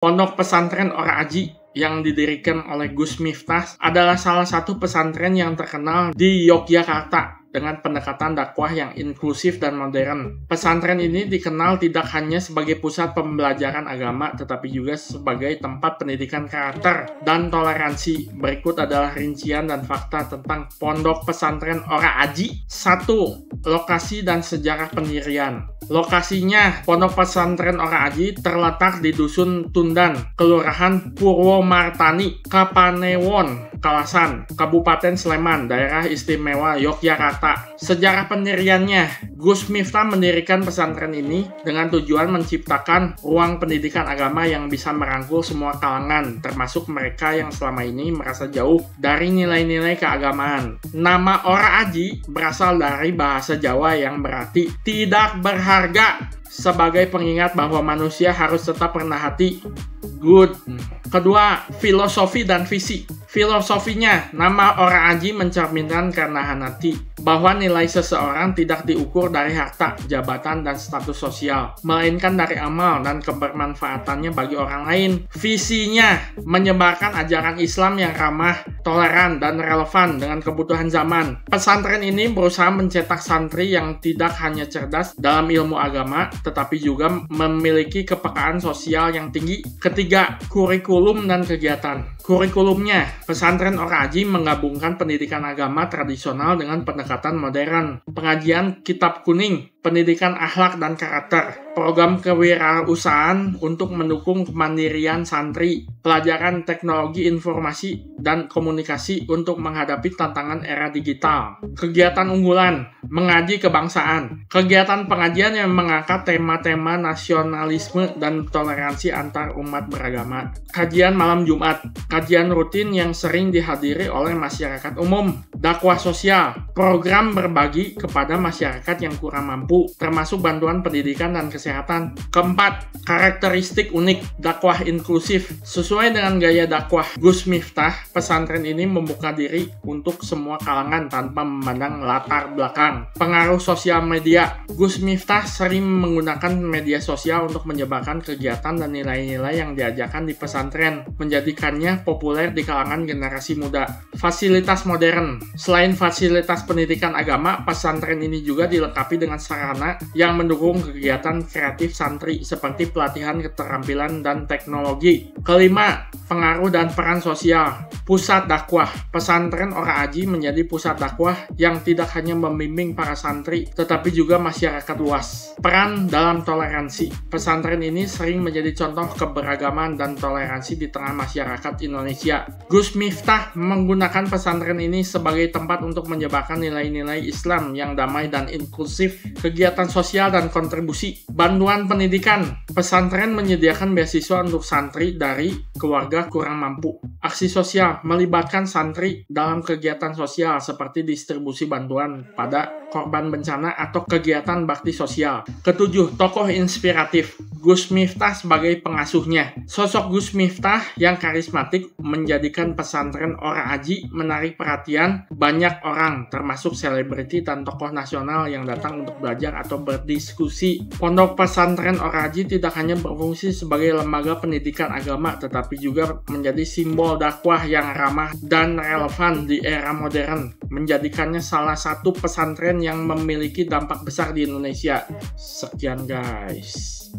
Pondok Pesantren Ora Aji yang didirikan oleh Gus Miftah adalah salah satu pesantren yang terkenal di Yogyakarta dengan pendekatan dakwah yang inklusif dan modern. Pesantren ini dikenal tidak hanya sebagai pusat pembelajaran agama, tetapi juga sebagai tempat pendidikan karakter dan toleransi. Berikut adalah rincian dan fakta tentang Pondok Pesantren Ora Aji. 1. Lokasi dan sejarah pendirian. Lokasinya, Pondok Pesantren Ora Aji terletak di Dusun Tundan, Kelurahan Purwomartani, Kapanewon, Kalasan, Kabupaten Sleman, Daerah Istimewa Yogyakarta. Sejarah pendiriannya, Gus Miftah mendirikan pesantren ini dengan tujuan menciptakan ruang pendidikan agama yang bisa merangkul semua kalangan, termasuk mereka yang selama ini merasa jauh dari nilai-nilai keagamaan. Nama Ora Aji berasal dari bahasa Jawa yang berarti tidak berharga, sebagai pengingat bahwa manusia harus tetap rendah hati. Good. Kedua, filosofi dan visi. Filosofinya, nama Ora Aji mencerminkan kerendahan hati, bahwa nilai seseorang tidak diukur dari harta, jabatan, dan status sosial, melainkan dari amal dan kebermanfaatannya bagi orang lain. Visinya, menyebarkan ajaran Islam yang ramah, toleran, dan relevan dengan kebutuhan zaman. Pesantren ini berusaha mencetak santri yang tidak hanya cerdas dalam ilmu agama, tetapi juga memiliki kepekaan sosial yang tinggi. Ketiga, kurikulum dan kegiatan. Kurikulumnya, pesantren Ora Aji menggabungkan pendidikan agama tradisional dengan pendekatan modern, pengajian kitab kuning, pendidikan akhlak dan karakter, program kewirausahaan untuk mendukung kemandirian santri, pelajaran teknologi informasi dan komunikasi untuk menghadapi tantangan era digital. Kegiatan unggulan, mengaji kebangsaan. Kegiatan pengajian yang mengangkat tema-tema nasionalisme dan toleransi antar umat beragama. Kajian malam Jumat, kajian rutin yang sering dihadiri oleh masyarakat umum. Dakwah sosial, program berbagi kepada masyarakat yang kurang mampu, termasuk bantuan pendidikan dan kesehatan. Keempat, karakteristik unik, dakwah inklusif. Sesuai dengan gaya dakwah Gus Miftah, pesantren ini membuka diri untuk semua kalangan tanpa memandang latar belakang. Pengaruh sosial media. Gus Miftah sering menggunakan media sosial untuk menyebarkan kegiatan dan nilai-nilai yang diajarkan di pesantren, menjadikannya populer di kalangan generasi muda. Fasilitas modern. Selain fasilitas pendidikan agama, pesantren ini juga dilengkapi dengan sarana yang mendukung kegiatan kreatif santri seperti pelatihan keterampilan dan teknologi. Kelima, pengaruh dan peran sosial. Pusat dakwah. Pesantren Ora Aji menjadi pusat dakwah yang tidak hanya membimbing para santri, tetapi juga masyarakat luas. Peran dalam toleransi. Pesantren ini sering menjadi contoh keberagaman dan toleransi di tengah masyarakat Indonesia. Gus Miftah menggunakan pesantren ini sebagai tempat untuk menyebarkan nilai-nilai Islam yang damai dan inklusif. Kegiatan sosial dan kontribusi. Bantuan pendidikan. Pesantren menyediakan beasiswa untuk santri dari keluarga kurang mampu. Aksi sosial melibatkan santri dalam kegiatan sosial seperti distribusi bantuan pada korban bencana atau kegiatan bakti sosial. Ketujuh, tokoh inspiratif. Gus Miftah sebagai pengasuhnya. Sosok Gus Miftah yang karismatik menjadikan pesantren Ora Aji menarik perhatian banyak orang, termasuk selebriti dan tokoh nasional yang datang untuk belajar atau berdiskusi. Pondok Pesantren Ora Aji tidak hanya berfungsi sebagai lembaga pendidikan agama, tetapi juga menjadi simbol dakwah yang ramah dan relevan di era modern, menjadikannya salah satu pesantren yang memiliki dampak besar di Indonesia. Sekian guys.